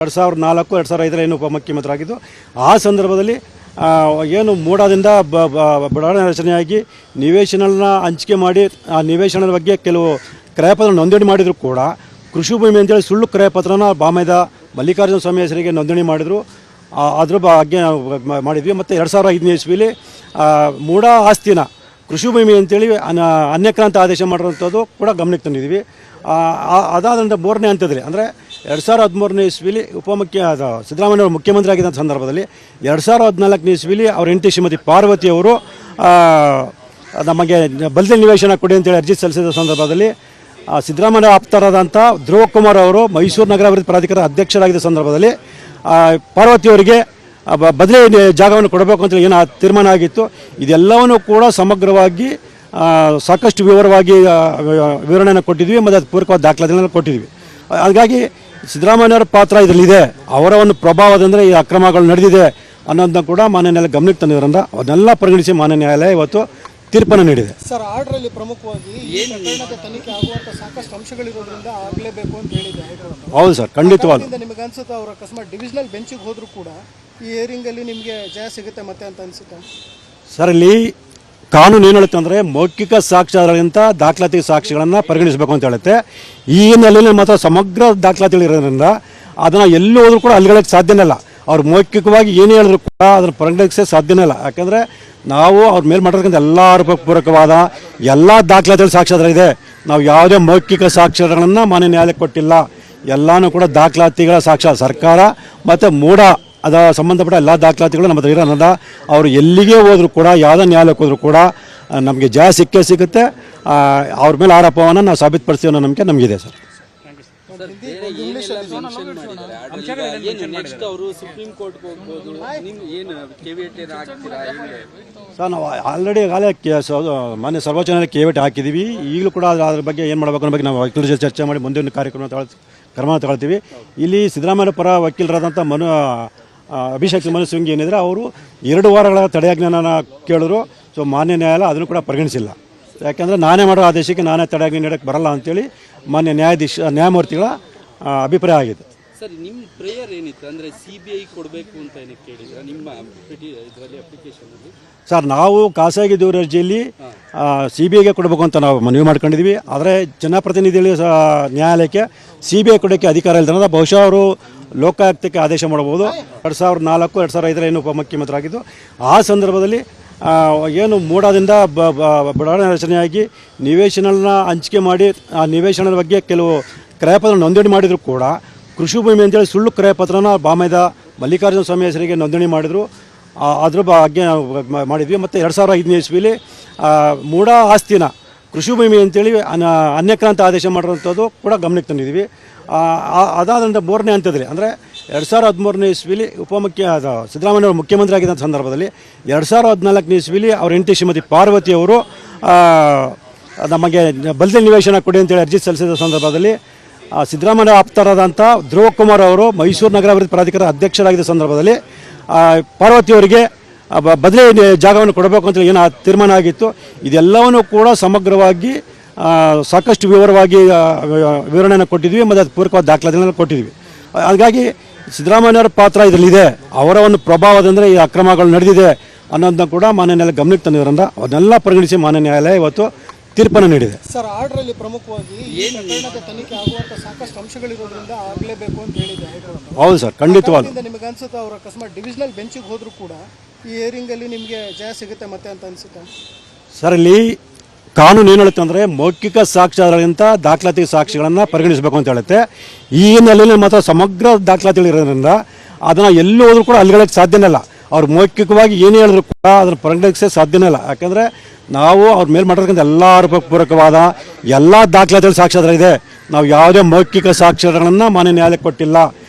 2004 2005 ಏನು ಉಪಮುಖ್ಯಮಂತ್ರಿ ಆಗಿದ್ದು ಆ ಸಂದರ್ಭದಲ್ಲಿ ಏನು ಮೂಡಾದಿಂದ ಬಡಾವಣೆ ರಚನೆಯಾಗಿ ನಿವೇಶನನ ಹಂಚಿಕೆ ಮಾಡಿ ಆ ನಿವೇಶನದ ಬಗ್ಗೆ ಕೆಲವು ಕ್ರಯಪತ್ರ ನೋಂದಣಿ ಮಾಡಿದರೂ ಕೂಡ ಕೃಷಿ ಭೂಮಿ ಅಂತೇಳಿ ಸುಳ್ಳು ಕ್ರಯಪತ್ರನ ಬಾಮೈದ ಮಲ್ಲಿಕಾರ್ಜುನ ಸ್ವಾಮಿ ಹೆಸರಿಗೆ ನೋಂದಣಿ ಮಾಡಿದರು. ಅದ್ರ ಬಗ್ಗೆ ಮಾಡಿದ್ವಿ. ಮತ್ತು 2005 ಇಸ್ವಿಲಿ ಮೂಡ ಆಸ್ತಿನ ಕೃಷಿ ಭೂಮಿ ಅಂತೇಳಿ ಅನ್ಯಕ್ರಾಂತ ಆದೇಶ ಮಾಡಿರೋಂಥದ್ದು ಕೂಡ ಗಮನಕ್ಕೆ ತಂದಿದ್ವಿ. ಅದಾದ ನಂತರ 3ನೇ ಹಂತದಲ್ಲಿ ಅಂದರೆ 2013 ಇಸ್ವಿಲಿ ಸಿದ್ದರಾಮಯ್ಯವರು ಮುಖ್ಯಮಂತ್ರಿ ಆಗಿದ್ದ ಸಂದರ್ಭದಲ್ಲಿ 2014 ಇಸ್ವಿಲಿ ಅವ್ರ ಹೆಂಡತಿ ಶ್ರೀಮತಿ ಪಾರ್ವತಿಯವರು ನಮಗೆ ಬಲ್ದಿ ನಿವೇಶನ ಕೊಡಿ ಅಂತೇಳಿ ಅರ್ಜಿ ಸಲ್ಲಿಸಿದ ಸಂದರ್ಭದಲ್ಲಿ ಸಿದ್ದರಾಮಯ್ಯ ಆಪ್ತರಾದಂಥ ಧ್ರುವ ಕುಮಾರ್ ಅವರು ಮೈಸೂರು ನಗರಾಭಿವೃದ್ಧಿ ಪ್ರಾಧಿಕಾರ ಅಧ್ಯಕ್ಷರಾಗಿದ್ದ ಸಂದರ್ಭದಲ್ಲಿ ಪಾರ್ವತಿಯವರಿಗೆ ಬದಲಿ ಜಾಗವನ್ನು ಕೊಡಬೇಕು ಅಂತೇಳಿ ಏನು ತೀರ್ಮಾನ ಆಗಿತ್ತು. ಇದೆಲ್ಲವನ್ನೂ ಕೂಡ ಸಮಗ್ರವಾಗಿ ಸಾಕಷ್ಟು ವಿವರವಾಗಿ ವಿವರಣೆಯನ್ನು ಕೊಟ್ಟಿದ್ವಿ ಮತ್ತು ಅದು ಪೂರಕವಾದ ದಾಖಲಾತಿಗಳನ್ನು ಕೊಟ್ಟಿದ್ವಿ. ಹಾಗಾಗಿ ಸಿದ್ದರಾಮಯ್ಯವ್ರ ಪಾತ್ರ ಇದರಲ್ಲಿದೆ. ಅವರ ಒಂದು ಪ್ರಭಾವದಂದರೆ ಈ ಅಕ್ರಮಗಳು ನಡೆದಿದೆ ಅನ್ನೋದನ್ನ ಕೂಡ ಮಾನ್ಯ ನ್ಯಾಯಾಲಯ ಗಮನಕ್ಕೆ ತಂದಿರೋದ್ರಿಂದ ಅದನ್ನೆಲ್ಲ ಪರಿಗಣಿಸಿ ಮಾನ್ಯ ನ್ಯಾಯಾಲಯ ಇವತ್ತು ತೀರ್ಪನ್ನು ನೀಡಿದೆ. ಸರ್, ಆರ್ಡರಲ್ಲಿ ಪ್ರಮುಖವಾಗಿ ಈ ಪ್ರಕರಣದ ತನಿಖೆ ಆಗುವಂಥ ಸಾಕಷ್ಟು ಅಂಶಗಳಿರೋದ್ರಿಂದ ಆಗಲೇಬೇಕು ಅಂತ ಹೇಳಿದೆ ಹೈಕೋರ್ಟ್. ಹೌದು ಸರ್, ಖಂಡಿತವಾಗ್ಲೂ. ನಿಮಗೆ ಅನ್ಸುತ್ತೆ ಅವರು ಅಕಸ್ಮಾತ್ ಡಿವಿಷನಲ್ ಬೆಂಚಿಗೆ ಹೋದರೂ ಕೂಡ ಈ ಹಿಯರಿಂಗಲ್ಲಿ ನಿಮಗೆ ಜಯ ಸಿಗುತ್ತೆ ಮತ್ತೆ ಅಂತ ಅನಿಸುತ್ತೆ? ಸರ್, ಇಲ್ಲಿ ಕಾನೂನು ಏನು ಹೇಳುತ್ತೆ ಅಂದರೆ ಮೌಖಿಕ ಸಾಕ್ಷ್ಯಗಳಿಗಿಂತ ದಾಖಲಾತಿ ಸಾಕ್ಷಿಗಳನ್ನು ಪರಿಗಣಿಸಬೇಕು ಅಂತ ಹೇಳುತ್ತೆ. ಈ ಹಿನ್ನೆಲೆಯಲ್ಲಿ ಮಾತ್ರ ಸಮಗ್ರ ದಾಖಲಾತಿಗಳಿರೋದ್ರಿಂದ ಅದನ್ನು ಎಲ್ಲಿ ಹೋದ್ರೂ ಕೂಡ ಅಲ್ಲಿಗಳಕ್ಕೆ ಸಾಧ್ಯನೇ ಇಲ್ಲ. ಅವ್ರು ಮೌಖಿಕವಾಗಿ ಏನೇ ಹೇಳಿದ್ರು ಕೂಡ ಅದನ್ನು ಪರಿಗಣಿಸೇ ಸಾಧ್ಯನೇ ಇಲ್ಲ. ಯಾಕಂದರೆ ನಾವು ಅವ್ರ ಮೇಲೆ ಮಾಡಿರ್ತಕ್ಕಂಥ ಎಲ್ಲ ಪೂರಕವಾದ ಎಲ್ಲ ದಾಖಲಾತಿಗಳು ಸಾಕ್ಷ್ಯಾಧಾರ. ನಾವು ಯಾವುದೇ ಮೌಖಿಕ ಸಾಕ್ಷ್ಯಗಳನ್ನು ಮಾನ್ಯ ನ್ಯಾಯಾಲಯಕ್ಕೆ ಕೊಟ್ಟಿಲ್ಲ. ಎಲ್ಲನೂ ಕೂಡ ದಾಖಲಾತಿಗಳ ಸಾಕ್ಷ್ಯ ಸರ್ಕಾರ ಮತ್ತು ಮೂಡ ಅದ ಸಂಬಂಧಪಟ್ಟ ಎಲ್ಲ ದಾಖಲಾತಿಗಳು ನಮ್ಮ ಹತ್ರ ಇರೋದ್ರಿಂದ ಅವರು ಎಲ್ಲಿಗೆ ಹೋದರೂ ಕೂಡ ಯಾವುದೇ ನ್ಯಾಯಾಲಯಕ್ಕೆ ಹೋದರೂ ಕೂಡ ನಮಗೆ ಜಯ ಸಿಕ್ಕೇ ಸಿಗುತ್ತೆ. ಅವ್ರ ಮೇಲೆ ಆರೋಪವನ್ನು ನಾವು ಸಾಬೀತುಪಡಿಸ್ತೀವಿ ಅನ್ನೋ ನಂಬಿಕೆ ನಮಗಿದೆ ಸರ್. ಸರ್, ನಾವು ಆಲ್ರೆಡಿ ಮಾನ್ಯ ಸರ್ವೋಚ್ಚ ನ್ಯಾಯಾಲಯ ಕೇವಿಟ್ ಹಾಕಿದ್ದೀವಿ. ಈಗಲೂ ಕೂಡ ಅದ್ರ ಬಗ್ಗೆ ಏನು ಮಾಡಬೇಕು ಅನ್ನೋ ಬಗ್ಗೆ ನಾವು ವಕೀಲರ ಜೊತೆ ಚರ್ಚೆ ಮಾಡಿ ಮುಂದಿನ ಕ್ರಮ ತಗೊಳ್ತೀವಿ. ಇಲ್ಲಿ ಸಿದ್ದರಾಮಯ್ಯ ಪರ ವಕೀಲರಾದಂಥ ಅಭಿಷೇಕ್ ಮನು ಸಿಂಗ್ ಏನಿದ್ರೆ ಅವರು 2 ವಾರಗಳ ತಡೆಯಾಜ್ಞೆಯನ್ನು ಕೇಳಿದ್ರು. ಸೊ ಮಾನ್ಯ ನ್ಯಾಯಾಲಯ ಅದನ್ನು ಕೂಡ ಪರಿಗಣಿಸಿಲ್ಲ. ಯಾಕೆಂದರೆ ನಾನೇ ಮಾಡೋ ಆದೇಶಕ್ಕೆ ನಾನೇ ತಡೆಯಾಜ್ಞೆ ನೀಡೋಕ್ಕೆ ಬರಲ್ಲ ಅಂತೇಳಿ ಮಾನ್ಯ ನ್ಯಾಯಮೂರ್ತಿಗಳ ಅಭಿಪ್ರಾಯ ಆಗಿದೆ. ಸರ್, ನಿಮ್ಮ ಪ್ರೇಯರ್ ಏನಿತ್ತು ಅಂದರೆ CBI ಕೊಡಬೇಕು ಅಂತ ಏನಕ್ಕೆ ಕೇಳಿದ್ರೆ ನಿಮ್ಮ ಇದರಲ್ಲಿ ಅಪ್ಲಿಕೇಶನಲ್ಲಿ? ಸರ್, ನಾವು ಖಾಸಗಿ ದೂರು ಅರ್ಜಿಯಲ್ಲಿ CBIಗೆ ಕೊಡಬೇಕು ಅಂತ ನಾವು ಮನವಿ ಮಾಡ್ಕೊಂಡಿದ್ವಿ. ಆದರೆ ಜನಪ್ರತಿನಿಧಿಗಳು ನ್ಯಾಯಾಲಯಕ್ಕೆ CBI ಕೊಡೋಕ್ಕೆ ಅಧಿಕಾರ ಇಲ್ಲದ ಬಹುಶಃ ಅವರು ಲೋಕಾಯುಕ್ತಕ್ಕೆ ಆದೇಶ ಮಾಡಬಹುದು. 2004 2005 ಏನು ಉಪಮುಖ್ಯಮಂತ್ರಿ ಆಗಿದ್ದು ಆ ಸಂದರ್ಭದಲ್ಲಿ ಏನು ಮೂಡಾದಿಂದ ಬಡಾವಣೆ ರಚನೆಯಾಗಿ ನಿವೇಶನನ ಹಂಚಿಕೆ ಮಾಡಿ ಆ ನಿವೇಶನದ ಬಗ್ಗೆ ಕೆಲವು ಕ್ರಯಪತ್ರ ನೋಂದಣಿ ಮಾಡಿದರೂ ಕೂಡ ಕೃಷಿ ಭೂಮಿ ಅಂತೇಳಿ ಸುಳ್ಳು ಕ್ರಯಪತ್ರನ ಬಾಮೈದ ಮಲ್ಲಿಕಾರ್ಜುನ ಸ್ವಾಮಿ ಹೆಸರಿಗೆ ನೋಂದಣಿ ಮಾಡಿದರು. ಅದ್ರ ಬಗ್ಗೆ ಮಾಡಿದ್ವಿ. ಮತ್ತು 2005 ಇಸ್ವಿಲಿ ಮೂಡ ಆಸ್ತಿನ ಕೃಷಿ ಭೂಮಿ ಅಂತೇಳಿ ಅನ್ಯಕ್ರಾಂತ ಆದೇಶ ಮಾಡಿರೋಂಥದ್ದು ಕೂಡ ಗಮನಕ್ಕೆ ತಂದಿದ್ವಿ. ಅದಾದ ನಂತರ 3ನೇ ಹಂತದಲ್ಲಿ ಅಂದರೆ 2013 ಇಸ್ವಿಲಿ ಸಿದ್ದರಾಮಯ್ಯವರು ಮುಖ್ಯಮಂತ್ರಿ ಆಗಿದ್ದ ಸಂದರ್ಭದಲ್ಲಿ 2014 ಇಸ್ವಿಲಿ ಅವ್ರ ಹೆಂಡತಿ ಶ್ರೀಮತಿ ಪಾರ್ವತಿಯವರು ನಮಗೆ ಬಲ್ದಿ ನಿವೇಶನ ಕೊಡಿ ಅಂತೇಳಿ ಅರ್ಜಿ ಸಲ್ಲಿಸಿದ ಸಂದರ್ಭದಲ್ಲಿ ಸಿದ್ದರಾಮಯ್ಯ ಆಪ್ತರಾದಂಥ ಧ್ರುವ ಕುಮಾರ್ ಅವರು ಮೈಸೂರು ನಗರಾಭಿವೃದ್ಧಿ ಪ್ರಾಧಿಕಾರ ಅಧ್ಯಕ್ಷರಾಗಿದ್ದ ಸಂದರ್ಭದಲ್ಲಿ ಪಾರ್ವತಿಯವರಿಗೆ ಬದಲಿ ಜಾಗವನ್ನು ಕೊಡಬೇಕು ಅಂತೇಳಿ ಏನು ತೀರ್ಮಾನ ಆಗಿತ್ತು. ಇದೆಲ್ಲವನ್ನೂ ಕೂಡ ಸಮಗ್ರವಾಗಿ ಸಾಕಷ್ಟು ವಿವರವಾಗಿ ವಿವರಣೆಯನ್ನು ಕೊಟ್ಟಿದ್ವಿ ಮತ್ತು ಅದು ಪೂರಕವಾದ ದಾಖಲಾತಿಗಳನ್ನು ಕೊಟ್ಟಿದ್ವಿ. ಹಾಗಾಗಿ ಸಿದ್ದರಾಮಯ್ಯವ್ರ ಪಾತ್ರ ಇದರಲ್ಲಿದೆ. ಅವರ ಒಂದು ಪ್ರಭಾವದಂದರೆ ಈ ಅಕ್ರಮಗಳು ನಡೆದಿದೆ ಅನ್ನೋದನ್ನ ಕೂಡ ಮಾನ್ಯ ನ್ಯಾಯಾಲಯ ಗಮನಕ್ಕೆ ತಂದಿರೋದ್ರಿಂದ ಅದನ್ನೆಲ್ಲ ಪರಿಗಣಿಸಿ ಮಾನ್ಯ ನ್ಯಾಯಾಲಯ ಇವತ್ತು ತೀರ್ಪನ್ನು ನೀಡಿದೆ. ಸರ್, ಆರ್ಡರಲ್ಲಿ ಪ್ರಮುಖವಾಗಿ ಈ ಪ್ರಕರಣದ ತನಿಖೆ ಆಗುವಂಥ ಸಾಕಷ್ಟು ಅಂಶಗಳಿರೋದ್ರಿಂದ ಆಗಲೇಬೇಕು ಅಂತ ಹೇಳಿದೆ ಹೈಕೋರ್ಟ್. ಹೌದು ಸರ್, ಖಂಡಿತವಾಗ್ಲೂ. ನಿಮಗೆ ಅನ್ಸುತ್ತೆ ಅವರು ಅಕಸ್ಮಾತ್ ಡಿವಿಷನಲ್ ಬೆಂಚಿಗೆ ಹೋದರೂ ಕೂಡ ಈ ಹಿಯರಿಂಗಲ್ಲಿ ನಿಮಗೆ ಜಯ ಸಿಗುತ್ತೆ ಮತ್ತೆ ಅಂತ ಅನಿಸುತ್ತೆ? ಸರ್, ಇಲ್ಲಿ ಕಾನೂನು ಏನು ಹೇಳುತ್ತೆ ಅಂದರೆ ಮೌಖಿಕ ಸಾಕ್ಷ್ಯಗಳಿಗಿಂತ ದಾಖಲಾತಿ ಸಾಕ್ಷಿಗಳನ್ನು ಪರಿಗಣಿಸಬೇಕು ಅಂತ ಹೇಳುತ್ತೆ. ಈ ಹಿನ್ನೆಲೆಯಲ್ಲಿ ಮಾತ್ರ ಸಮಗ್ರ ದಾಖಲಾತಿಗಳಿರೋದ್ರಿಂದ ಅದನ್ನು ಎಲ್ಲಿ ಹೋದ್ರೂ ಕೂಡ ಅಲ್ಲಿಗಳಕ್ಕೆ ಸಾಧ್ಯನೇ ಇಲ್ಲ. ಅವ್ರು ಮೌಖಿಕವಾಗಿ ಏನೇ ಹೇಳಿದ್ರು ಕೂಡ ಅದನ್ನು ಪರಿಗಣಿಸೇ ಸಾಧ್ಯನೇ ಇಲ್ಲ. ಯಾಕಂದರೆ ನಾವು ಅವ್ರ ಮೇಲೆ ಮಾಡಿರ್ತಕ್ಕಂಥ ಎಲ್ಲ ಪೂರಕವಾದ ಎಲ್ಲ ದಾಖಲಾತಿಗಳು ಸಾಕ್ಷ್ಯಾಧಾರ. ನಾವು ಯಾವುದೇ ಮೌಖಿಕ ಸಾಕ್ಷ್ಯಗಳನ್ನು ಮಾನ್ಯ ನ್ಯಾಯಾಲಯಕ್ಕೆ ಕೊಟ್ಟಿಲ್ಲ.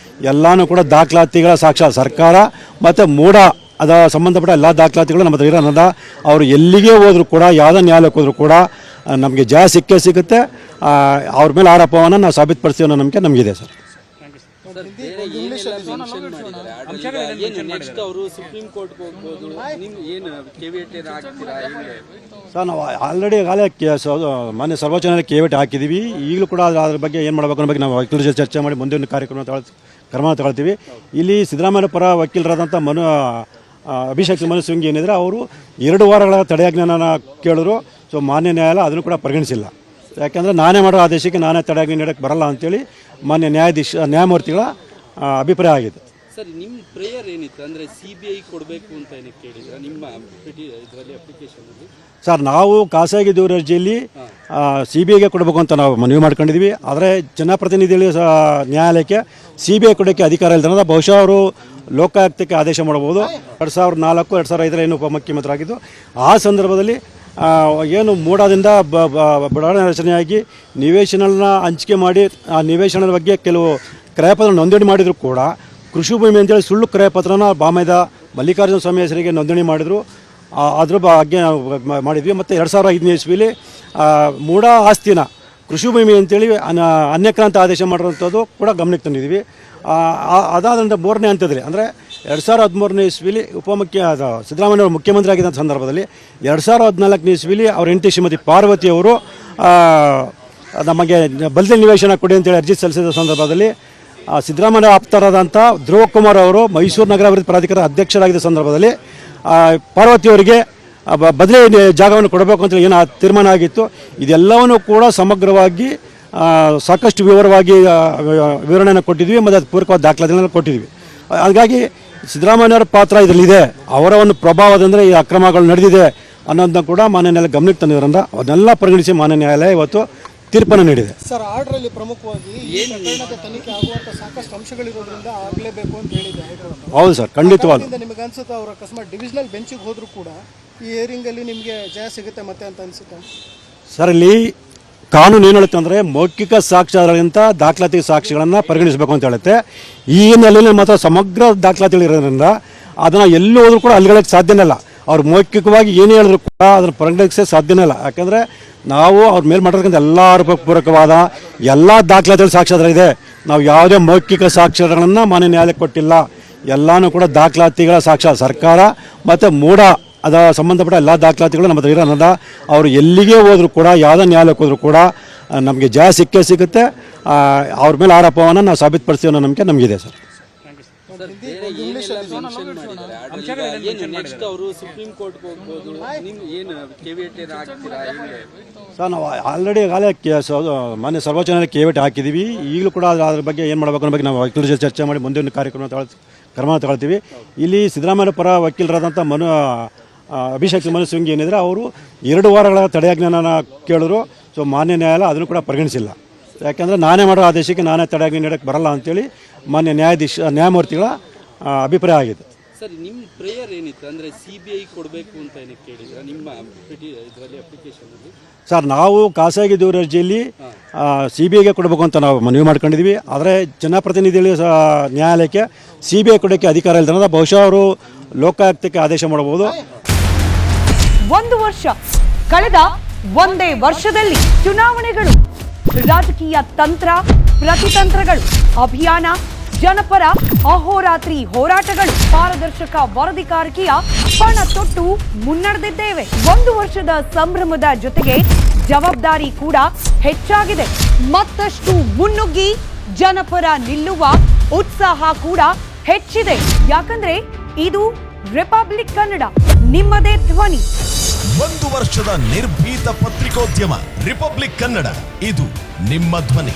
ಎಲ್ಲನೂ ಕೂಡ ದಾಖಲಾತಿಗಳ ಸಾಕ್ಷ್ಯ ಸರ್ಕಾರ ಮತ್ತು ಮೂಡ ಅದ ಸಂಬಂಧಪಟ್ಟ ಎಲ್ಲ ದಾಖಲಾತಿಗಳು ನಮ್ಮ ಹತ್ರ ಇರೋದ್ರಿಂದ ಅವರು ಎಲ್ಲಿಗೆ ಹೋದರೂ ಕೂಡ ಯಾವುದೇ ನ್ಯಾಯಾಲಯಕ್ಕೆ ಹೋದರೂ ಕೂಡ ನಮಗೆ ಜಯ ಸಿಕ್ಕೇ ಸಿಗುತ್ತೆ. ಅವ್ರ ಮೇಲೆ ಆರೋಪವನ್ನು ನಾವು ಸಾಬೀತುಪಡಿಸ್ತೀವಿ ಅನ್ನೋ ನಂಬಿಕೆ ನಮಗಿದೆ ಸರ್. ಸರ್, ನಾವು ಆಲ್ರೆಡಿ ಮಾನ್ಯ ಸರ್ವೋಚ್ಚ ನ್ಯಾಯಾಲಯ ಕೇವಿಟ್ ಹಾಕಿದ್ದೀವಿ. ಈಗಲೂ ಕೂಡ ಅದ್ರ ಬಗ್ಗೆ ಏನು ಮಾಡಬೇಕು ಅನ್ನೋ ಬಗ್ಗೆ ನಾವು ವಕೀಲರ ಜೊತೆ ಚರ್ಚೆ ಮಾಡಿ ಮುಂದಿನ ಕ್ರಮ ತಗೊಳ್ತೀವಿ. ಇಲ್ಲಿ ಸಿದ್ದರಾಮಯ್ಯ ಪರ ವಕೀಲರಾದಂಥ ಅಭಿಷೇಕ್ ಮನು ಸಿಂಗ್ ಏನಿದ್ರೆ ಅವರು 2 ವಾರಗಳ ತಡೆಯಾಜ್ಞೆನ ಕೇಳಿದ್ರು. ಸೊ ಮಾನ್ಯ ನ್ಯಾಯಾಲಯ ಅದನ್ನು ಕೂಡ ಪರಿಗಣಿಸಿಲ್ಲ. ಯಾಕೆಂದರೆ ನಾನೇ ಮಾಡೋ ಆದೇಶಕ್ಕೆ ನಾನೇ ತಡೆಯಾಜ್ಞೆ ನೀಡೋಕ್ಕೆ ಬರಲ್ಲ ಅಂತೇಳಿ ಮಾನ್ಯ ನ್ಯಾಯಮೂರ್ತಿಗಳ ಅಭಿಪ್ರಾಯ ಆಗಿದೆ. ಸರ್ ನಿಮ್ಮ ಪ್ರೇಯರ್ ಏನಿತ್ತು ಅಂದರೆ CBI ಕೊಡಬೇಕು ಅಂತ ಏನಕ್ಕೆ ಕೇಳಿದ್ರೆ ನಿಮ್ಮ ಇದರಲ್ಲಿ ಅಪ್ಲಿಕೇಶನಲ್ಲಿ? ಸರ್ ನಾವು ಖಾಸಗಿ ದೂರು ಅರ್ಜಿಯಲ್ಲಿ CBIಗೆ ಕೊಡಬೇಕು ಅಂತ ನಾವು ಮನವಿ ಮಾಡ್ಕೊಂಡಿದ್ವಿ. ಆದರೆ ಜನಪ್ರತಿನಿಧಿಗಳು ನ್ಯಾಯಾಲಯಕ್ಕೆ CBI ಕೊಡೋಕ್ಕೆ ಅಧಿಕಾರ ಇಲ್ಲದ ಬಹುಶಃ ಅವರು ಲೋಕಾಯುಕ್ತಕ್ಕೆ ಆದೇಶ ಮಾಡಬಹುದು. 2004 2005 ಏನು ಉಪಮುಖ್ಯಮಂತ್ರಿಯಾಗಿದ್ದು ಆ ಸಂದರ್ಭದಲ್ಲಿ ಏನು ಮೂಡಾದಿಂದ ಬಡಾವಣೆ ರಚನೆಯಾಗಿ ನಿವೇಶನ ಹಂಚಿಕೆ ಮಾಡಿ ಆ ನಿವೇಶನದ ಬಗ್ಗೆ ಕೆಲವು ಕ್ರಯಪತ್ರ ನೋಂದಣಿ ಮಾಡಿದರೂ ಕೂಡ ಕೃಷಿ ಭೂಮಿ ಅಂತೇಳಿ ಸುಳ್ಳು ಕ್ರಯಪತ್ರನ ಬಾಮೈದ ಮಲ್ಲಿಕಾರ್ಜುನ ಸ್ವಾಮಿ ಹೆಸರಿಗೆ ನೋಂದಣಿ ಮಾಡಿದರು. ಅದ್ರ ಬಗ್ಗೆ ನಾವು ಮಾಡಿದ್ವಿ. ಮತ್ತು 2005 ಇಸ್ವಿಲಿ ಮೂಡ ಆಸ್ತಿನ ಕೃಷಿ ಭೂಮಿ ಅಂತೇಳಿ ಅನ್ಯಕ್ರಾಂತ ಆದೇಶ ಮಾಡಿರೋಂಥದ್ದು ಕೂಡ ಗಮನಕ್ಕೆ ತಂದಿದ್ವಿ. ಅದಾದ ನಂತರ 3ನೇ ಹಂತದಲ್ಲಿ ಅಂದರೆ 2013 ಇಸ್ವಿಲಿ ಸಿದ್ದರಾಮಯ್ಯ ಅವರು ಮುಖ್ಯಮಂತ್ರಿ ಆಗಿದ್ದ ಸಂದರ್ಭದಲ್ಲಿ 2014 ಇಸ್ವಿಲಿ ಅವ್ರ ಹೆಂಡತಿ ಶ್ರೀಮತಿ ಪಾರ್ವತಿಯವರು ನಮಗೆ ಬದಲಿ ನಿವೇಶನ ಕೊಡಿ ಅಂತೇಳಿ ಅರ್ಜಿ ಸಲ್ಲಿಸಿದ ಸಂದರ್ಭದಲ್ಲಿ ಸಿದ್ದರಾಮಯ್ಯ ಆಪ್ತರಾದಂಥ ಧ್ರುವ ಕುಮಾರ್ ಅವರು ಮೈಸೂರು ನಗರಾಭಿವೃದ್ಧಿ ಪ್ರಾಧಿಕಾರ ಅಧ್ಯಕ್ಷರಾಗಿದ್ದ ಸಂದರ್ಭದಲ್ಲಿ ಪಾರ್ವತಿಯವರಿಗೆ ಬದಲಿ ಜಾಗವನ್ನು ಕೊಡಬೇಕು ಅಂತೇಳಿ ಏನು ತೀರ್ಮಾನ ಆಗಿತ್ತು. ಇದೆಲ್ಲವನ್ನೂ ಕೂಡ ಸಮಗ್ರವಾಗಿ ಸಾಕಷ್ಟು ವಿವರವಾಗಿ ವಿವರಣೆಯನ್ನು ಕೊಟ್ಟಿದ್ವಿ ಮತ್ತು ಅದು ಪೂರಕವಾದ ದಾಖಲಾತಿಗಳನ್ನು ಕೊಟ್ಟಿದ್ವಿ. ಹಾಗಾಗಿ ಸಿದ್ದರಾಮಯ್ಯವ್ರ ಪಾತ್ರ ಇದರಲ್ಲಿದೆ. ಅವರ ಒಂದು ಪ್ರಭಾವದಂದರೆ ಈ ಅಕ್ರಮಗಳು ನಡೆದಿದೆ ಅನ್ನೋದನ್ನ ಕೂಡ ಮಾನ್ಯ ನ್ಯಾಯಾಲಯ ಗಮನಕ್ಕೆ ತಂದಿರೋದ್ರಿಂದ ಅದನ್ನೆಲ್ಲ ಪರಿಗಣಿಸಿ ಮಾನ್ಯ ನ್ಯಾಯಾಲಯ ಇವತ್ತು ತೀರ್ಪನ್ನು ನೀಡಿದೆ. ಸರ್ ಆರ್ಡ್ರಲ್ಲಿ ಪ್ರಮುಖವಾಗಿ ಈ ಪ್ರಕರಣದ ತನಿಖೆ ಆಗುವಂಥ ಸಾಕಷ್ಟು ಅಂಶಗಳಿರೋದ್ರಿಂದ ಆಗಲೇಬೇಕು ಅಂತ ಹೇಳಿದೆ ಹೈದರಾಬಾದ್. ಹೌದು ಸರ್, ಖಂಡಿತವಾಗ್ಲೂ. ನಿಮಗೆ ಅನ್ಸುತ್ತೆ ಅವರು ಅಕಸ್ಮಾತ್ ಡಿವಿಷನಲ್ ಬೆಂಚಿಗೆ ಹೋದರೂ ಕೂಡ ಈ ಹಿಯರಿಂಗಲ್ಲಿ ನಿಮಗೆ ಜಯ ಸಿಗುತ್ತೆ ಮತ್ತೆ ಅಂತ ಅನಿಸುತ್ತೆ? ಸರ್ ಇಲ್ಲಿ ಕಾನೂನು ಏನು ಹೇಳುತ್ತೆ ಅಂದರೆ ಮೌಖಿಕ ಸಾಕ್ಷ್ಯಗಳಿಗಿಂತ ದಾಖಲಾತಿ ಸಾಕ್ಷಿಗಳನ್ನು ಪರಿಗಣಿಸಬೇಕು ಅಂತ ಹೇಳುತ್ತೆ. ಈ ಹಿನ್ನೆಲೆಯಲ್ಲಿ ಮಾತ್ರ ಸಮಗ್ರ ದಾಖಲಾತಿಗಳಿರೋದ್ರಿಂದ ಅದನ್ನು ಎಲ್ಲಿ ಹೋದ್ರೂ ಕೂಡ ಅಲ್ಲಿಗಳಕ್ಕೆ ಸಾಧ್ಯನೇ ಇಲ್ಲ. ಅವ್ರು ಮೌಖಿಕವಾಗಿ ಏನೇ ಹೇಳಿದ್ರು ಕೂಡ ಅದನ್ನು ಪರಿಗಣಿಸೇ ಸಾಧ್ಯನೇ ಇಲ್ಲ. ಯಾಕಂದರೆ ನಾವು ಅವ್ರ ಮೇಲೆ ಮಾಡಿರ್ತಕ್ಕಂಥ ಎಲ್ಲ ಆರೋಪಪೂರ್ವಕವಾದ ಎಲ್ಲ ದಾಖಲಾತಿಗಳು ಸಾಕ್ಷ್ಯಾಧಾರ ನಾವು ಯಾವುದೇ ಮೌಖಿಕ ಸಾಕ್ಷ್ಯಗಳನ್ನು ಮಾನ್ಯ ನ್ಯಾಯಾಲಯಕ್ಕೆ ಕೊಟ್ಟಿಲ್ಲ. ಎಲ್ಲನೂ ಕೂಡ ದಾಖಲಾತಿಗಳ ಸಾಕ್ಷ್ಯ ಸರ್ಕಾರ ಮತ್ತು ಮೂಡ ಅದ ಸಂಬಂಧಪಟ್ಟ ಎಲ್ಲ ದಾಖಲಾತಿಗಳು ನಮ್ಮ ಹತ್ರ ಇರೋದ್ರಿಂದ ಅವರು ಎಲ್ಲಿಗೆ ಹೋದರೂ ಕೂಡ ಯಾವುದೇ ನ್ಯಾಯಾಲಯಕ್ಕೆ ಹೋದರೂ ಕೂಡ ನಮಗೆ ಜಯ ಸಿಗುತ್ತೆ. ಅವ್ರ ಮೇಲೆ ಆರೋಪವನ್ನು ನಾವು ಸಾಬೀತುಪಡಿಸ್ತೀವಿ ಅನ್ನೋ ನಂಬಿಕೆ ನಮಗಿದೆ ಸರ್. ಸರ್ ನಾವು ಆಲ್ರೆಡಿ ಮಾನ್ಯ ಸರ್ವೋಚ್ಚ ನ್ಯಾಯಾಲಯ ಕೇವಿಟ್ ಹಾಕಿದ್ದೀವಿ. ಈಗಲೂ ಕೂಡ ಅದ್ರ ಬಗ್ಗೆ ಏನು ಮಾಡಬೇಕು ಅನ್ನೋ ಬಗ್ಗೆ ನಾವು ವಕೀಲರ ಜೊತೆ ಚರ್ಚೆ ಮಾಡಿ ಮುಂದಿನ ಕ್ರಮ ತಗೊಳ್ತೀವಿ. ಇಲ್ಲಿ ಸಿದ್ದರಾಮಯ್ಯ ಪರ ವಕೀಲರಾದಂಥ ಅಭಿಷೇಕ್ ಮನು ಸಿಂಗ್ ಏನಿದ್ರೆ ಅವರು 2 ವಾರಗಳ ತಡೆಯಾಜ್ಞೆನ ಕೇಳಿದ್ರು. ಸೊ ಮಾನ್ಯ ನ್ಯಾಯಾಲಯ ಅದನ್ನು ಕೂಡ ಪರಿಗಣಿಸಿಲ್ಲ. ಯಾಕೆಂದರೆ ನಾನೇ ಮಾಡೋ ಆದೇಶಕ್ಕೆ ನಾನೇ ತಡೆಯಾಜ್ಞೆ ನೀಡೋಕ್ಕೆ ಬರಲ್ಲ ಅಂತೇಳಿ ಮಾನ್ಯ ನ್ಯಾಯಮೂರ್ತಿಗಳ ಅಭಿಪ್ರಾಯ ಆಗಿದೆ. ಸರ್ ನಿಮ್ಮ ಪ್ರೇಯರ್ ಏನಿತ್ತು ಅಂದರೆ CBI ಕೊಡಬೇಕು ಅಂತ ಏನಕ್ಕೆ ಕೇಳಿದ್ರೆ ನಿಮ್ಮ ಇದರಲ್ಲಿ ಅಪ್ಲಿಕೇಶನಲ್ಲಿ? ಸರ್ ನಾವು ಖಾಸಗಿ ದೂರು ಅರ್ಜಿಯಲ್ಲಿ CBIಗೆ ಕೊಡಬೇಕು ಅಂತ ನಾವು ಮನವಿ ಮಾಡ್ಕೊಂಡಿದ್ವಿ. ಆದರೆ ಜನಪ್ರತಿನಿಧಿಗಳು ನ್ಯಾಯಾಲಯಕ್ಕೆ CBI ಕೊಡೋಕ್ಕೆ ಅಧಿಕಾರ ಇಲ್ಲದ ಬಹುಶಃ ಅವರು ಲೋಕಾಯುಕ್ತಕ್ಕೆ ಆದೇಶ ಮಾಡಬಹುದು. 1 ವರ್ಷ ಕಳೆದ ಒಂದೇ ವರ್ಷದಲ್ಲಿ ಚುನಾವಣೆಗಳು, ರಾಜಕೀಯ ತಂತ್ರ ಪ್ರತಿತಂತ್ರಗಳು, ಅಭಿಯಾನ, ಜನಪರ ಅಹೋರಾತ್ರಿ ಹೋರಾಟಗಳು, ಪಾರದರ್ಶಕ ವರದಿಗಾರಿಕೆಯ ಪಣ ತೊಟ್ಟು ಮುನ್ನಡೆದಿದ್ದೇವೆ. 1 ವರ್ಷದ ಸಂಭ್ರಮದ ಜೊತೆಗೆ ಜವಾಬ್ದಾರಿ ಕೂಡ ಹೆಚ್ಚಾಗಿದೆ. ಮತ್ತಷ್ಟು ಮುನ್ನುಗ್ಗಿ ಜನಪರ ನಿಲ್ಲುವ ಉತ್ಸಾಹ ಕೂಡ ಹೆಚ್ಚಿದೆ. ಯಾಕಂದ್ರೆ ಇದು ರಿಪಬ್ಲಿಕ್ ಕನ್ನಡ, ನಿಮ್ಮದೇ ಧ್ವನಿ. 1 ವರ್ಷದ ನಿರ್ಭೀತ ಪತ್ರಿಕೋದ್ಯಮ ರಿಪಬ್ಲಿಕ್ ಕನ್ನಡ, ಇದು ನಿಮ್ಮ ಧ್ವನಿ.